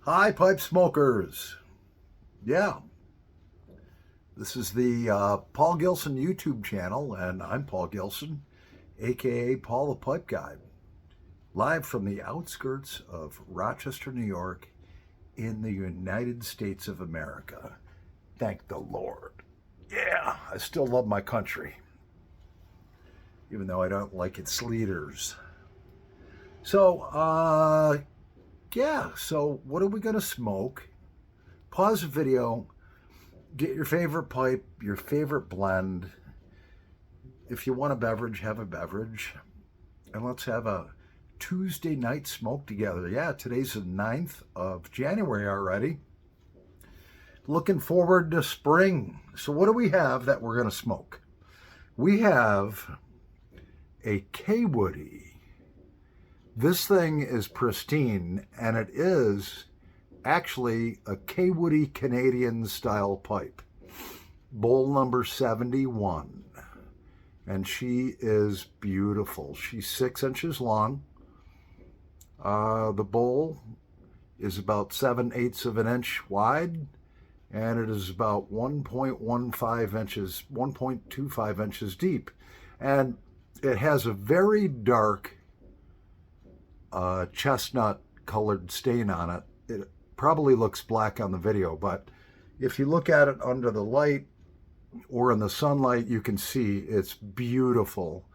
Hi, pipe smokers. Yeah, this is the Paul Gilson YouTube channel, and I'm Paul Gilson, aka Paul the Pipe Guy, live from the outskirts of Rochester, New York, in the United States of America. Thank the Lord. Yeah, I still love my country, even though I don't like its leaders. So what are we going to smoke? Pause the video. Get your favorite pipe, your favorite blend. If you want a beverage, have a beverage. And let's have a Tuesday night smoke together. Yeah, today's the 9th of January already. Looking forward to spring. So what do we have that we're going to smoke? We have a K-Woody. This thing is pristine, and it is actually a K-Woody Canadian style pipe. Bowl number 71. And she is beautiful. She's 6 inches long. The bowl is about 7/8 of an inch wide, and it is about 1.15 inches, 1.25 inches deep. And it has a very dark chestnut colored stain on it. It probably looks black on the video, but if you look at it under the light or in the sunlight, you can see it's beautiful.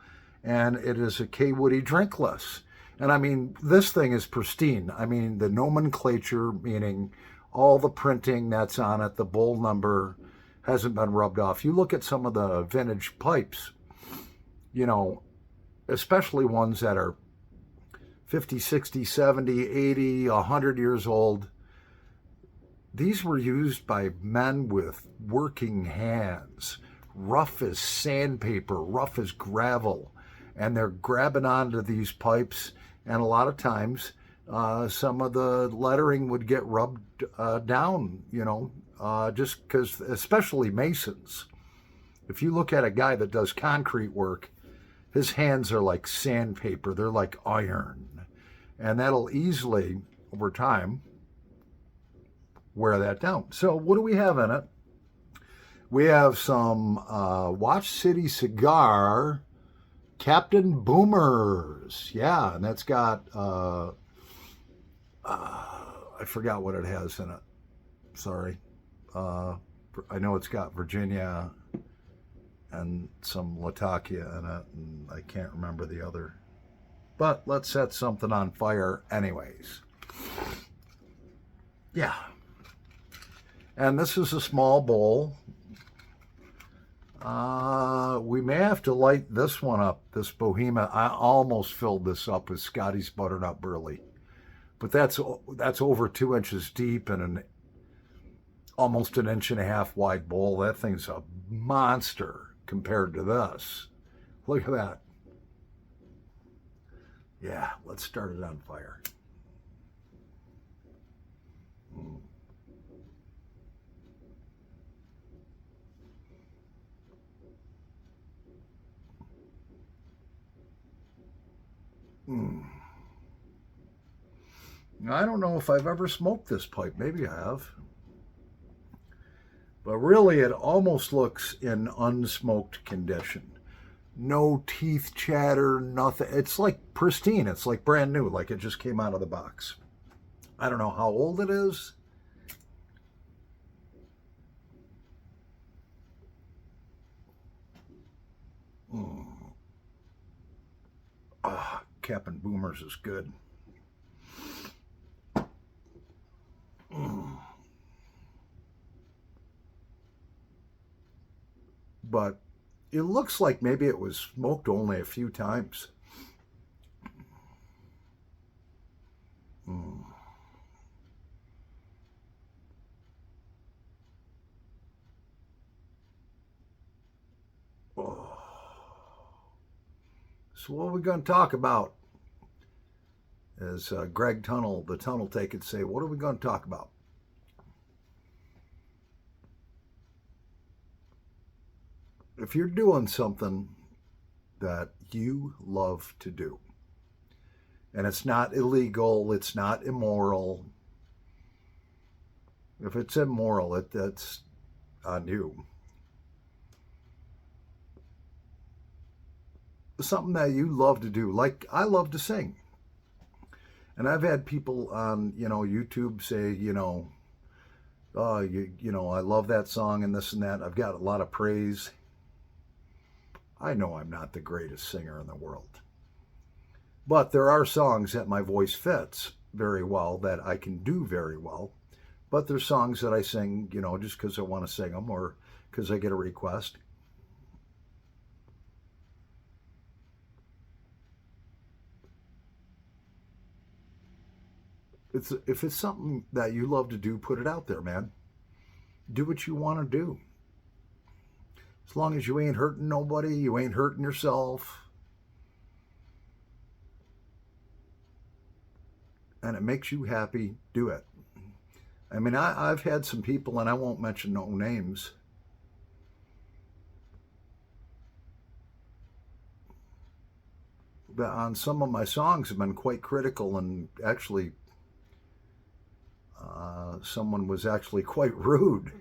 And it is a K-Woody drinkless. And I mean, this thing is pristine. I mean, the nomenclature, meaning all the printing that's on it, the bowl number hasn't been rubbed off. You look at some of the vintage pipes, you know, especially ones that are 50, 60, 70, 80, 100 years old. These were used by men with working hands, rough as sandpaper, rough as gravel, and they're grabbing onto these pipes, and a lot of times some of the lettering would get rubbed down, just because, especially masons. If you look at a guy that does concrete work, his hands are like sandpaper, they're like iron, and that'll easily, over time, wear that down. So what do we have in it? We have some Watch City Cigar Captain Boomers. Yeah, and that's got, I forgot what it has in it. Sorry. I know it's got Virginia and some Latakia in it, and I can't remember the other. But let's set something on fire anyways. Yeah. And this is a small bowl. We may have to light this one up, this Bohemia. I almost filled this up with Scotty's Butternut Burley. But that's over 2 inches deep and almost an inch and a half wide bowl. That thing's a monster compared to this. Look at that. Yeah, let's start it on fire. I don't know if I've ever smoked this pipe. Maybe I have. But really, it almost looks in unsmoked condition. No teeth chatter, nothing. It's like pristine. It's like brand new, like it just came out of the box. I don't know how old it is. Captain Boomers is good. But it looks like maybe it was smoked only a few times. Oh. So what are we going to talk about? As Greg Tunnel, the Tunnel Take it, say, what are we going to talk about? If you're doing something that you love to do, and it's not illegal, it's not immoral, If it's immoral, that's on you. Something that you love to do, like I love to sing. And I've had people on, YouTube say, oh, I love that song and this and that. I've got a lot of praise. I know I'm not the greatest singer in the world. But there are songs that my voice fits very well, that I can do very well. But there's songs that I sing, just because I want to sing them or because I get a request. If it's something that you love to do, put it out there, man. Do what you want to do. As long as you ain't hurting nobody, you ain't hurting yourself, and it makes you happy, do it. I mean, I've had some people, and I won't mention no names, but on some of my songs have been quite critical, and actually someone was actually quite rude.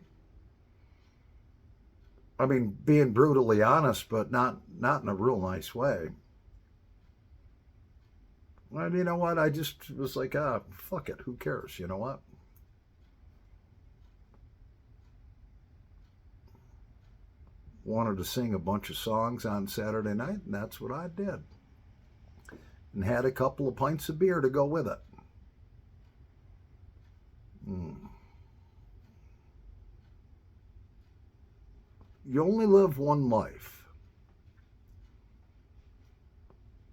I mean, being brutally honest, but not in a real nice way. And you know what? I just was like, fuck it. Who cares? You know what? Wanted to sing a bunch of songs on Saturday night, and that's what I did. And had a couple of pints of beer to go with it. You only live one life.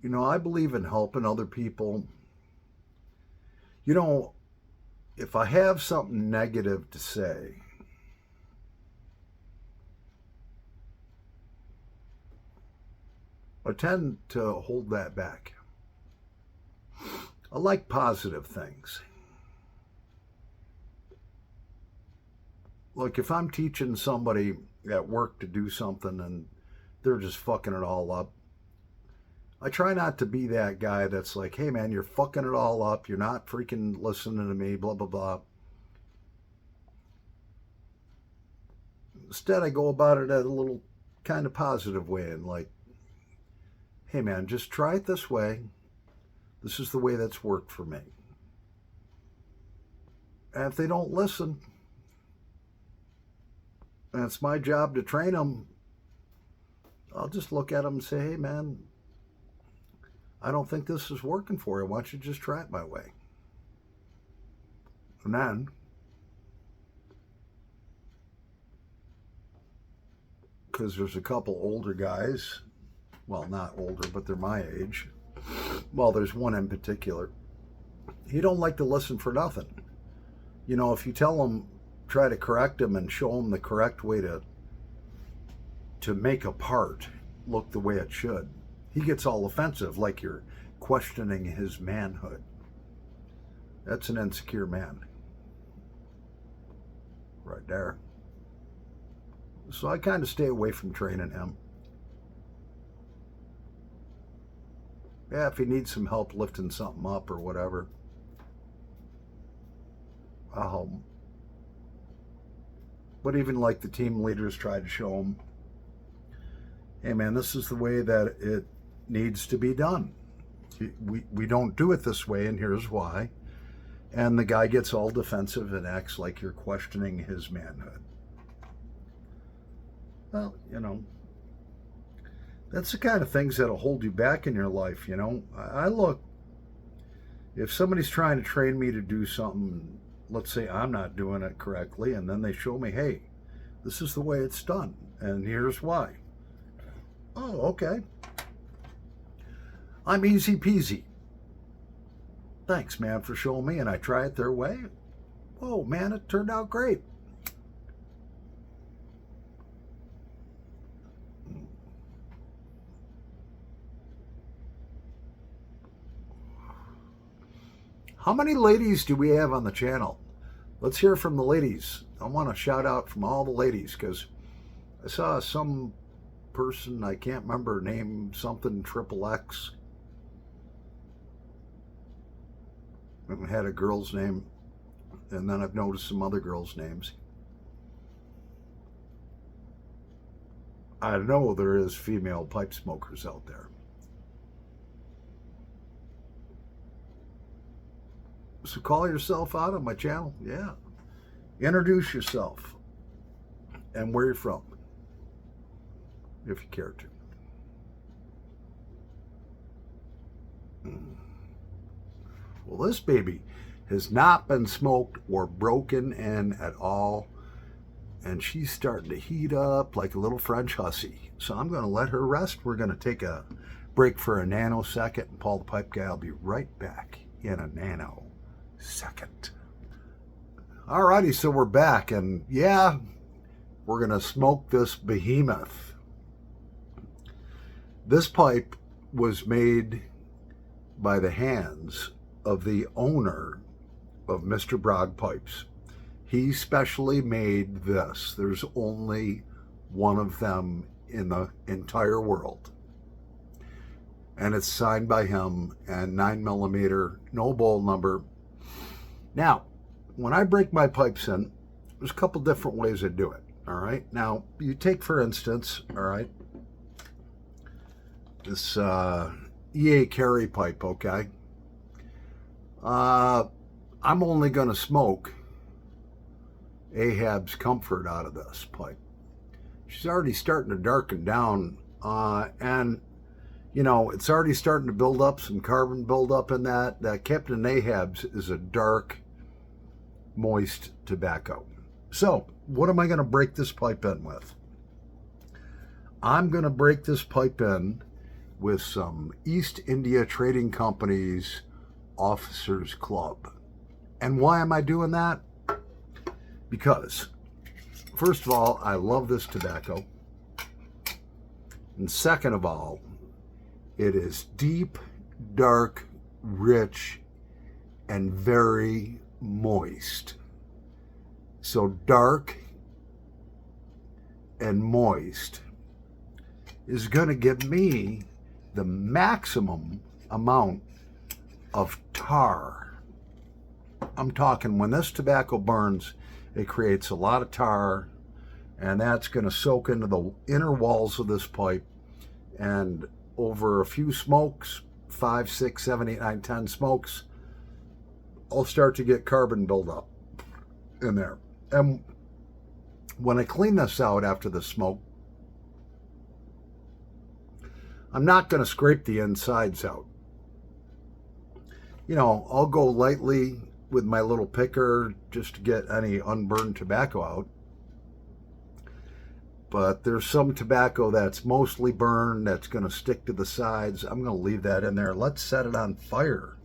I believe in helping other people. If I have something negative to say, I tend to hold that back. I like positive things. Like if I'm teaching somebody at work to do something and they're just fucking it all up, I try not to be that guy that's like, hey man, you're fucking it all up. You're not freaking listening to me, blah, blah, blah. Instead, I go about it at a little kind of positive way and like, hey man, just try it this way. This is the way that's worked for me. And if they don't listen, and it's my job to train them, I'll just look at them and say, hey man, I don't think this is working for you. Why don't you just try it my way? And then, because there's a couple older guys, well, not older, but they're my age. Well, there's one in particular. He don't like to listen for nothing. If you tell him, try to correct him and show him the correct way to make a part look the way it should, he gets all offensive, like you're questioning his manhood. That's an insecure man right there. So I kind of stay away from training him. Yeah, if he needs some help lifting something up or whatever, I'll help him. But even like the team leaders try to show him, hey man, this is the way that it needs to be done. We don't do it this way, and here's why. And the guy gets all defensive and acts like you're questioning his manhood. Well, that's the kind of things that'll hold you back in your life. I look, if somebody's trying to train me to do something, let's say I'm not doing it correctly, and then they show me, hey, this is the way it's done, and here's why. Oh, okay. I'm easy peasy. Thanks, man, for showing me, and I try it their way. Whoa, man, it turned out great. How many ladies do we have on the channel? Let's hear from the ladies. I want a shout out from all the ladies, because I saw some person, I can't remember her name, something XXX. Had a girl's name, and then I've noticed some other girls' names. I know there is female pipe smokers out there. So call yourself out on my channel. Yeah. Introduce yourself and where you're from, if you care to. Well, this baby has not been smoked or broken in at all, and she's starting to heat up like a little French hussy. So I'm going to let her rest. We're going to take a break for a nanosecond, and Paul the Pipe Guy will be right back in a nanosecond. Alrighty, so we're back, and yeah, we're going to smoke this behemoth. This pipe was made by the hands of the owner of Mr. Bragg Pipes. He specially made this. There's only one of them in the entire world. And it's signed by him, and 9mm, no bowl number. Now, when I break my pipes in, there's a couple different ways to do it, all right? Now, you take, for instance, all right, this EA Carry pipe, okay? I'm only going to smoke Ahab's Comfort out of this pipe. She's already starting to darken down, and you know, it's already starting to build up some carbon buildup in that. That Captain Ahab's is a dark, moist tobacco. So what am I going to break this pipe in with? I'm going to break this pipe in with some East India Trading Company's Officers Club. And why am I doing that? Because, first of all, I love this tobacco. And second of all, it is deep, dark, rich, and very moist. So dark and moist is going to give me the maximum amount of tar. I'm talking when this tobacco burns, it creates a lot of tar, and that's going to soak into the inner walls of this pipe, and over a few smokes, 5, 6, 7, 8, 9, 10 smokes, I'll start to get carbon buildup in there. And when I clean this out after the smoke, I'm not going to scrape the insides out. You know, I'll go lightly with my little picker just to get any unburned tobacco out. But there's some tobacco that's mostly burned that's going to stick to the sides. I'm going to leave that in there. Let's set it on fire.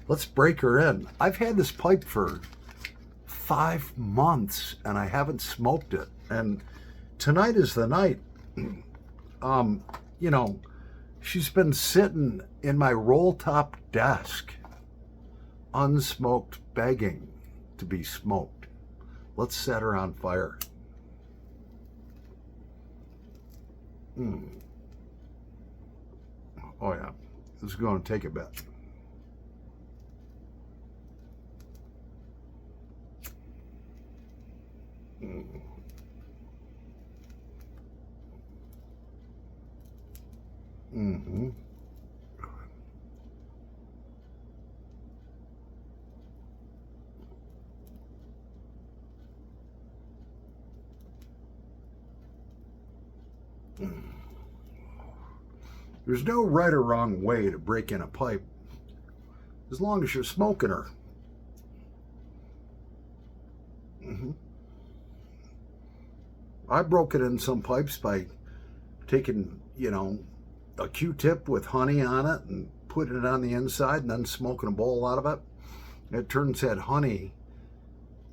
Let's break her in. I've had this pipe for 5 months and I haven't smoked it. And tonight is the night. You know, she's been sitting in my roll-top desk, unsmoked, begging to be smoked. Let's set her on fire. Oh yeah, this is going to take a bit. There's no right or wrong way to break in a pipe as long as you're smoking her. I broke it in some pipes by taking, you know, a Q-tip with honey on it and putting it on the inside and then smoking a bowl out of it. It turns that honey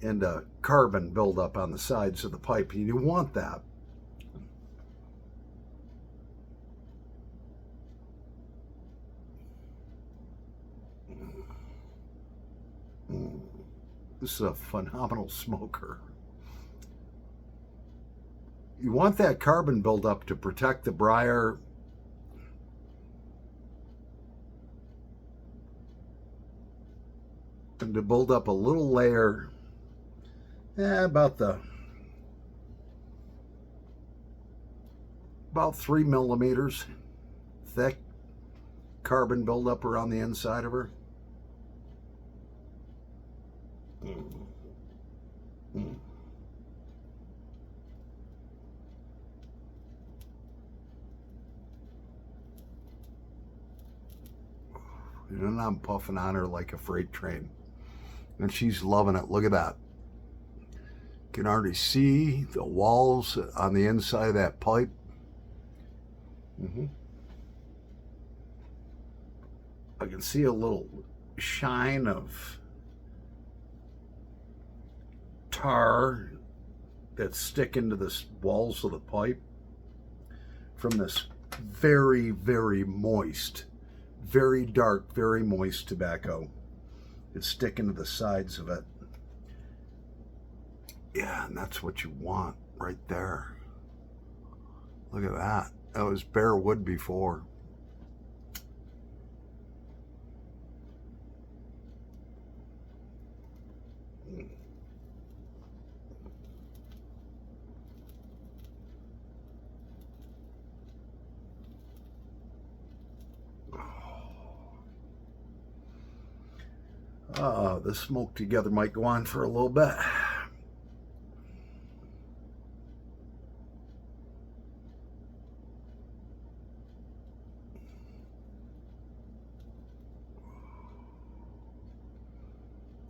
into carbon buildup on the sides of the pipe. You want that. This is a phenomenal smoker. You want that carbon buildup to protect the briar. and to build up a little layer, about 3 millimeters thick carbon buildup around the inside of her. And I'm puffing on her like a freight train. And she's loving it. Look at that. You can already see the walls on the inside of that pipe. I can see a little shine of tar that's sticking to the walls of the pipe from this very, very moist, very dark, very moist tobacco. It's sticking to the sides of it. Yeah, and that's what you want right there. Look at that. That was bare wood before. The smoke together might go on for a little bit.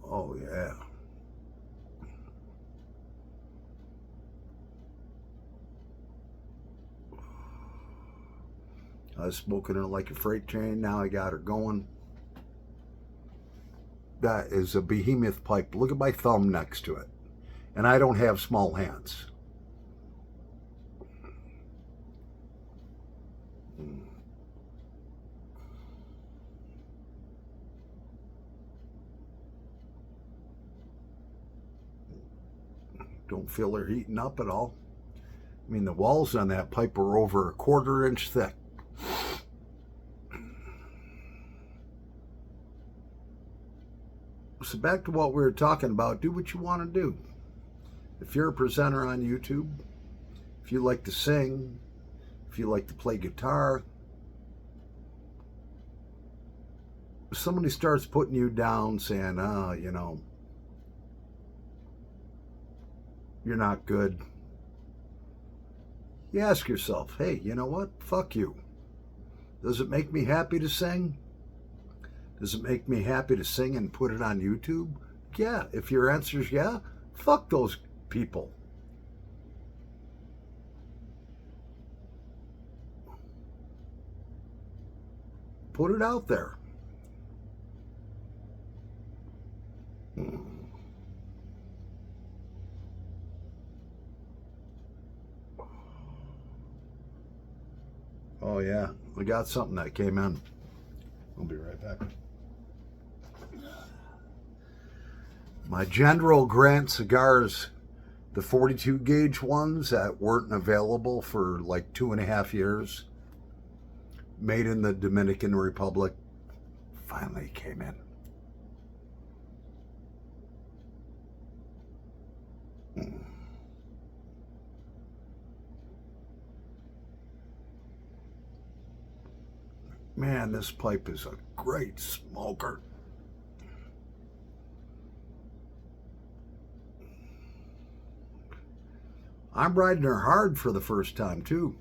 Oh yeah. I was smoking her like a freight train. Now I got her going. That is a behemoth pipe. Look at my thumb next to it. And I don't have small hands. Don't feel her heating up at all. I mean, the walls on that pipe are over 1/4 inch thick. So back to what we were talking about, do what you want to do. If you're a presenter on YouTube, if you like to sing, if you like to play guitar, if somebody starts putting you down saying, you know, you're not good, you ask yourself, hey, you know what? Fuck you. Does it make me happy to sing? Does it make me happy to sing and put it on YouTube? Yeah. If your answer is yeah, fuck those people. Put it out there. Oh yeah, we got something that came in. I'll be right back. My General Grant cigars, the 42 gauge ones that weren't available for like 2.5 years, made in the Dominican Republic, finally came in. Man, this pipe is a great smoker. I'm riding her hard for the first time too.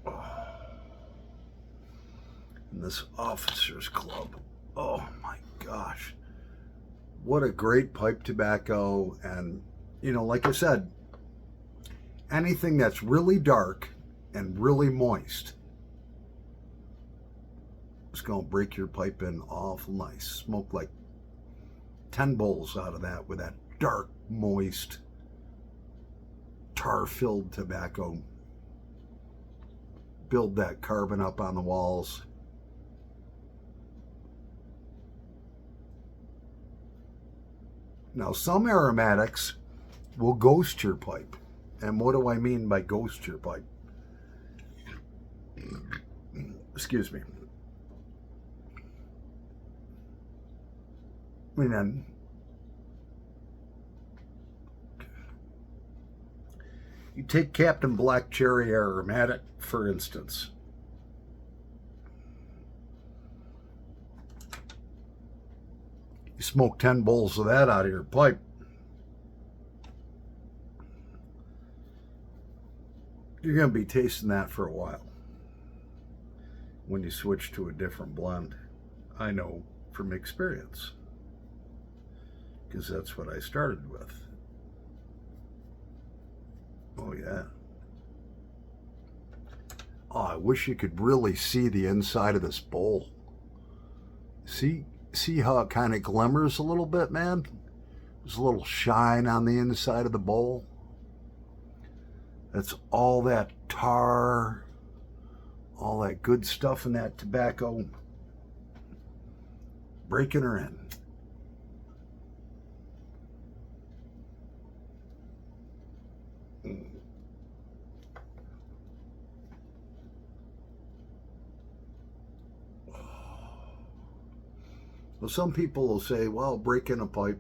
And this Officers Club, oh my gosh, what a great pipe tobacco. And you know, like I said, anything that's really dark and really moist, it's gonna break your pipe in awful nice. Smoke like 10 bowls out of that with that dark, moist, tar-filled tobacco. Build that carbon up on the walls. Now, some aromatics will ghost your pipe. And what do I mean by ghost your pipe? Excuse me. And then you take Captain Black Cherry Aromatic, for instance. You smoke 10 bowls of that out of your pipe. You're going to be tasting that for a while when you switch to a different blend. I know from experience, because that's what I started with. Oh yeah. Oh, I wish you could really see the inside of this bowl. See how it kind of glimmers a little bit, man? There's a little shine on the inside of the bowl. That's all that tar, all that good stuff in that tobacco breaking her in. Well, some people will say, well, break in a pipe,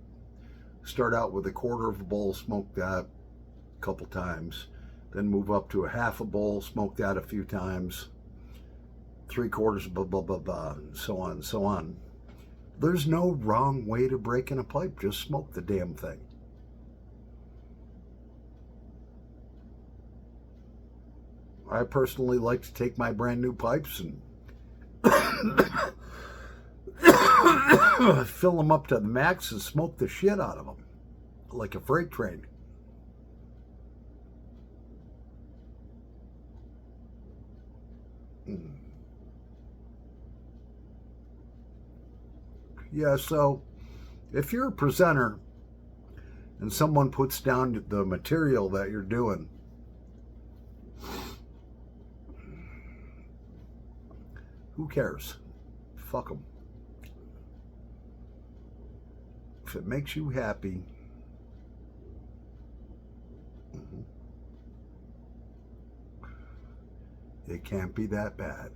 start out with a quarter of a bowl, smoke that a couple times, then move up to a half a bowl, smoke that a few times, 3/4, blah, blah, blah, blah, and so on and so on. There's no wrong way to break in a pipe. Just smoke the damn thing. I personally like to take my brand new pipes and fill them up to the max and smoke the shit out of them like a freight train. Yeah, so if you're a presenter and someone puts down the material that you're doing, who cares? Fuck them. If it makes you happy, it can't be that bad.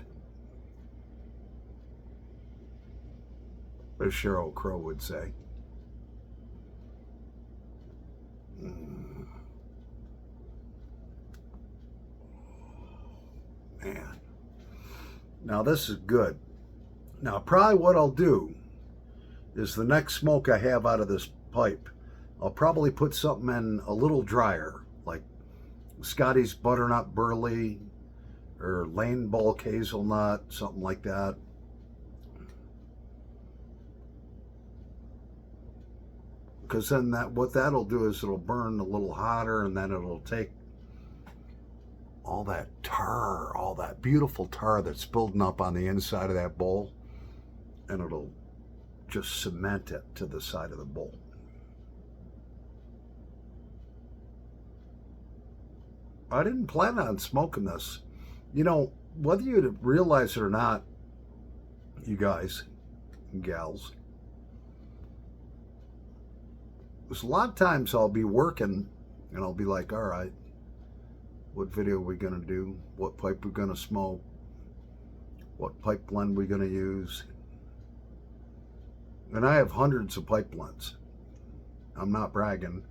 As Sheryl Crow would say. Man. Now this is good. Now probably what I'll do is the next smoke I have out of this pipe, I'll probably put something in a little drier, like Scotty's Butternut Burley or Lane Bulk Hazelnut, something like that. Because then what that'll do is it'll burn a little hotter, and then it'll take all that tar, all that beautiful tar that's building up on the inside of that bowl, and it'll just cement it to the side of the bowl. I didn't plan on smoking this. You know, whether you realize it or not, you guys and gals, there's a lot of times I'll be working and I'll be like, all right, what video are we going to do? What pipe we're going to smoke? What pipe blend we're going to use? And I have hundreds of pipe blends. I'm not bragging.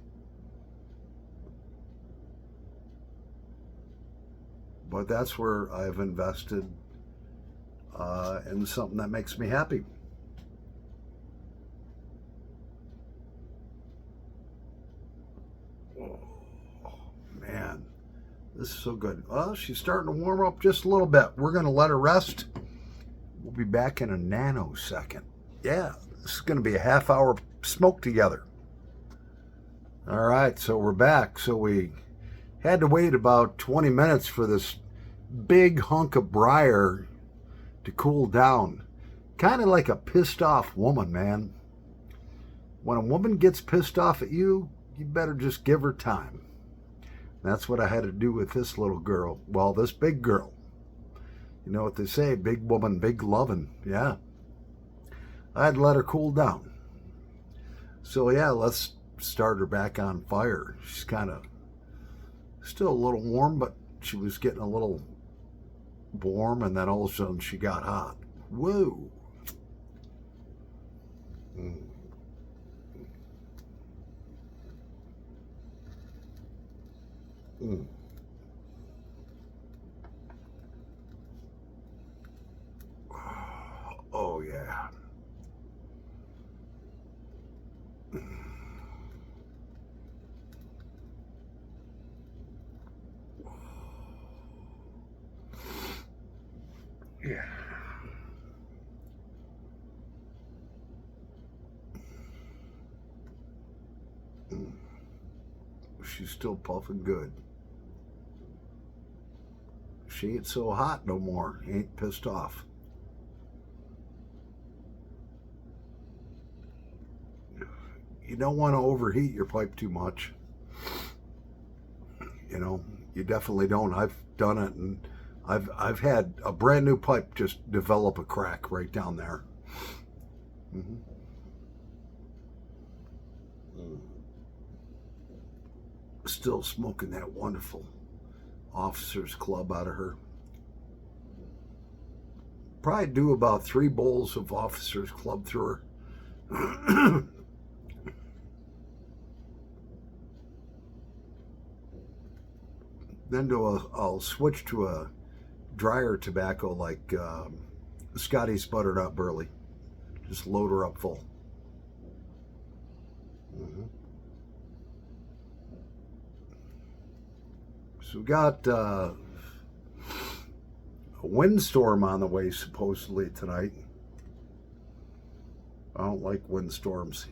But that's where I've invested in something that makes me happy. Oh, man, this is so good. Well, she's starting to warm up just a little bit. We're going to let her rest. We'll be back in a nanosecond. Yeah, this is going to be a half-hour smoke together. All right, so we're back. So we had to wait about 20 minutes for this big hunk of briar to cool down. Kind of like a pissed off woman, man. When a woman gets pissed off at you, you better just give her time. That's what I had to do with this little girl. Well, this big girl. You know what they say, big woman, big lovin'. Yeah. I had to let her cool down. So yeah, let's start her back on fire. She's kind of still a little warm, but she was getting a little warm, and then all of a sudden she got hot. Whoa. Mm. Mm. Oh, yeah. Yeah. Mm. She's still puffing good. She ain't so hot no more. Ain't pissed off. You don't want to overheat your pipe too much. You know, you definitely don't. I've done it, and I've had a brand new pipe just develop a crack right down there. Mm-hmm. Mm. Still smoking that wonderful Officers Club out of her. Probably do about 3 bowls of Officers Club through her. Then I'll switch to a drier tobacco like Scotty's Butternut Burley. Just load her up full. Mm-hmm. So we got a windstorm on the way supposedly tonight. I don't like windstorms.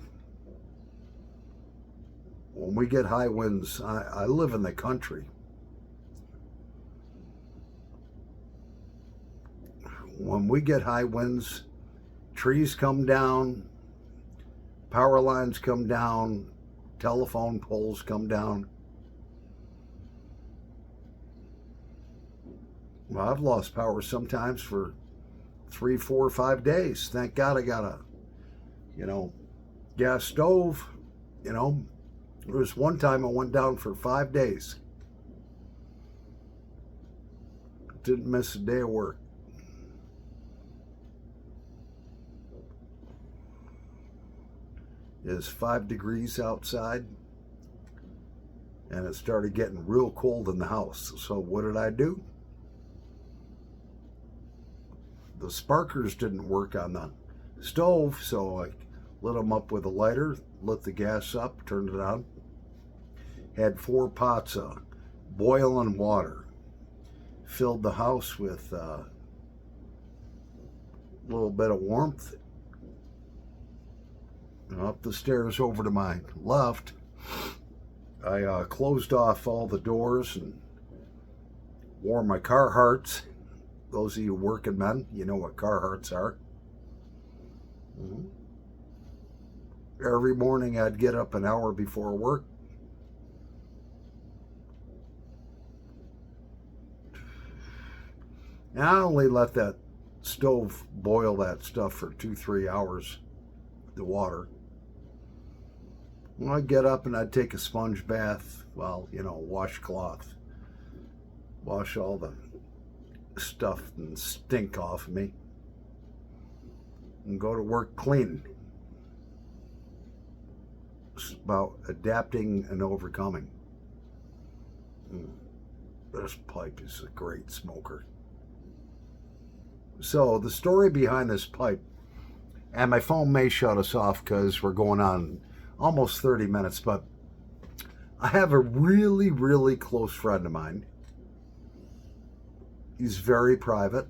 When we get high winds, I live in the country. When we get high winds, trees come down, power lines come down, telephone poles come down. Well, I've lost power sometimes for 3, 4, 5 days. Thank God I got a, gas stove. There was one time I went down for 5 days. Didn't miss a day of work. It's 5 degrees outside, and it started getting real cold in the house. So what did I do? The sparkers didn't work on the stove, so I lit them up with a lighter, lit the gas up, turned it on. Had 4 pots of boiling water. Filled the house with a little bit of warmth. Up the stairs over to my left, I closed off all the doors and wore my Carhartts. Those of you working men, you know what Carhartts are. Mm-hmm. Every morning I'd get up an hour before work. And I only let that stove boil that stuff for 2-3 hours, the water. Well, I'd get up and I'd take a sponge bath, washcloth, wash all the stuff and stink off of me, and go to work clean. It's about adapting and overcoming. This pipe is a great smoker. So the story behind this pipe, and my phone may shut us off because we're going on almost 30 minutes, but I have a really, really close friend of mine. He's very private.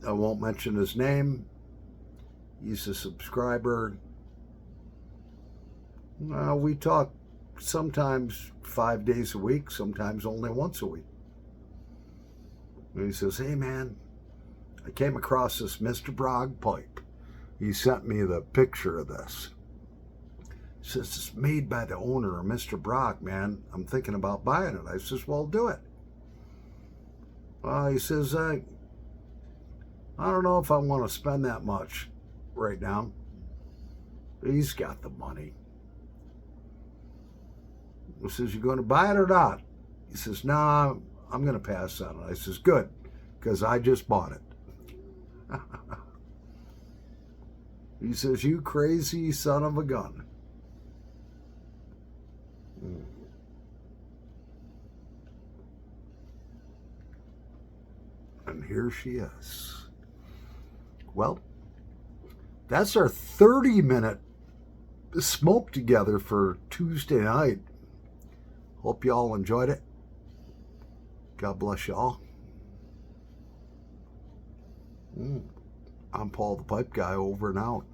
I won't mention his name. He's a subscriber. We talk sometimes 5 days a week, sometimes only once a week. And he says, "Hey man, I came across this Mr. Bragg pipe." He sent me the picture of this. He says, "It's made by the owner of Mr. Bragg, man. I'm thinking about buying it." I says, "Well, do it." He says, I don't know if I want to spend that much right now. He's got the money. I says, "You going to buy it or not?" He says, "Nah, I'm going to pass on it." I says, "Good, because I just bought it. He says, "You crazy son of a gun." And here she is. Well, that's our 30-minute smoke together for Tuesday night. Hope y'all enjoyed it. God bless y'all. I'm Paul the Pipe Guy, over and out.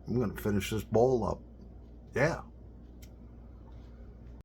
I'm going to finish this bowl up. Yeah.